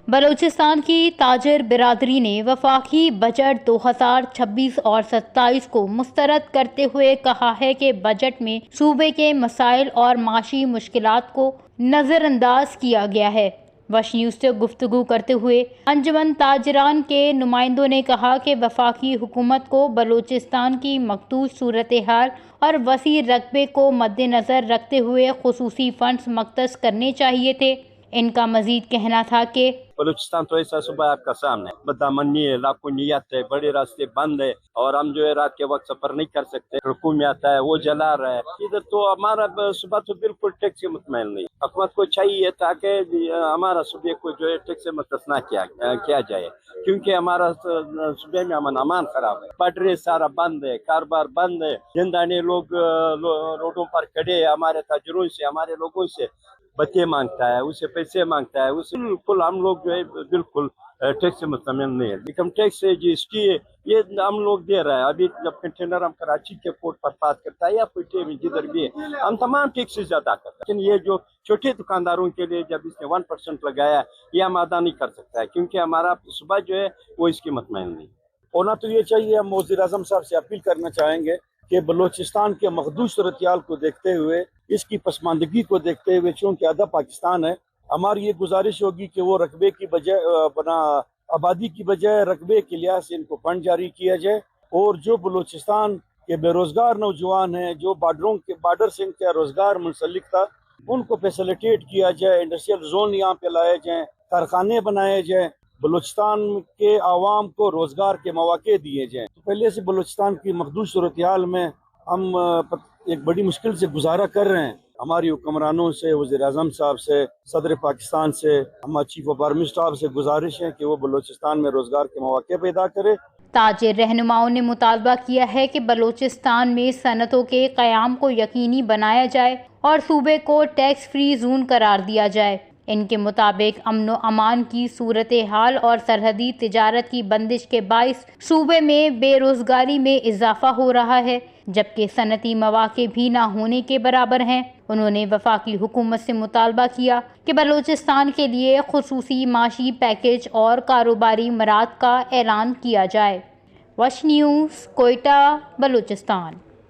بلوچستان کی تاجر برادری نے وفاقی بجٹ 2026 اور 27 کو مسترد کرتے ہوئے کہا ہے کہ بجٹ میں صوبے کے مسائل اور معاشی مشکلات کو نظر انداز کیا گیا ہے۔ وش نیوز سے گفتگو کرتے ہوئے انجمن تاجران کے نمائندوں نے کہا کہ وفاقی حکومت کو بلوچستان کی مخدوش صورتحال اور وسیع رقبے کو مد نظر رکھتے ہوئے خصوصی فنڈز مختص کرنے چاہیے تھے۔ ان کا مزید کہنا تھا کہ بلوچستان تو ایسا صوبہ آپ کا سامنے بدامنی ہے، لاکھونیت ہے، بڑے راستے بند ہے اور ہم جو ہے رات کے وقت سفر نہیں کر سکتے۔ حکومت آتا ہے وہ جلا رہا ہے ادھر، تو ہمارا صوبہ تو بالکل ٹیکس سے مطمئن نہیں۔ حکومت کو چاہیے تاکہ ہمارا صوبے کو جو ہے ٹیکس سے مستثنیٰ کیا جائے، کیونکہ ہمارا صوبے میں امن امان خراب ہے، پٹری سارا بند ہے، کاروبار بند ہے، زندانی لوگ روڈوں پر کھڑے ہیں، ہمارے تاجروں سے، ہمارے لوگوں سے بتے مانگتا ہے، اسے پیسے مانگتا ہے، اسے بالکل ہم لوگ جو ہے بالکل ٹیکس سے مطمئن نہیں ہے۔ انکم ٹیکس ہے، جی ایس ٹی ہے، یہ ہم لوگ دے رہے ہیں۔ ابھی جب کنٹینر ہم کراچی کے پورٹ پر پاس کرتا ہے یا کوئٹے میں جدھر بھی ہے، ہم تمام ٹیکسز ادا کرتے ہیں، لیکن یہ جو چھوٹے دکانداروں کے لیے جب اس نے 1% لگایا یہ ہم ادا نہیں کر سکتا ہے، کیونکہ ہمارا صوبہ جو ہے وہ اس کی مطمئن نہیں۔ ہونا تو یہ چاہیے، ہم وزیر اعظم صاحب سے اپیل کرنا چاہیں گے کہ بلوچستان کے مخدوش صورتحال کو دیکھتے ہوئے، اس کی پسماندگی کو دیکھتے ہوئے، چونکہ آدھا پاکستان ہے، ہماری یہ گزارش ہوگی کہ وہ رقبے کی بجائے آبادی کی بجائے رقبے کے لحاظ سے ان کو فنڈ جاری کیا جائے، اور جو بلوچستان کے بے روزگار نوجوان ہیں، جو بارڈر سے ان کا روزگار منسلک تھا، ان کو فیسلیٹیٹ کیا جائے، انڈسٹریل زون یہاں پہ لائے جائیں، کارخانے بنائے جائیں، بلوچستان کے عوام کو روزگار کے مواقع دیے جائیں۔ تو پہلے سے بلوچستان کی مخدوش صورتحال میں ہم ایک بڑی مشکل سے گزارا کر رہے ہیں۔ ہماری حکمرانوں سے، وزیر اعظم صاحب سے، صدر پاکستان سے، ہمارے چیف آف آرمی اسٹاف سے گزارش ہے کہ وہ بلوچستان میں روزگار کے مواقع پیدا کرے۔ تاجر رہنماؤں نے مطالبہ کیا ہے کہ بلوچستان میں صنعتوں کے قیام کو یقینی بنایا جائے اور صوبے کو ٹیکس فری زون قرار دیا جائے۔ ان کے مطابق امن و امان کی صورتحال اور سرحدی تجارت کی بندش کے باعث صوبے میں بے روزگاری میں اضافہ ہو رہا ہے، جبکہ صنعتی مواقع بھی نہ ہونے کے برابر ہیں۔ انہوں نے وفاقی حکومت سے مطالبہ کیا کہ بلوچستان کے لیے خصوصی معاشی پیکیج اور کاروباری مراعات کا اعلان کیا جائے۔ وش نیوز، کوئٹہ، بلوچستان۔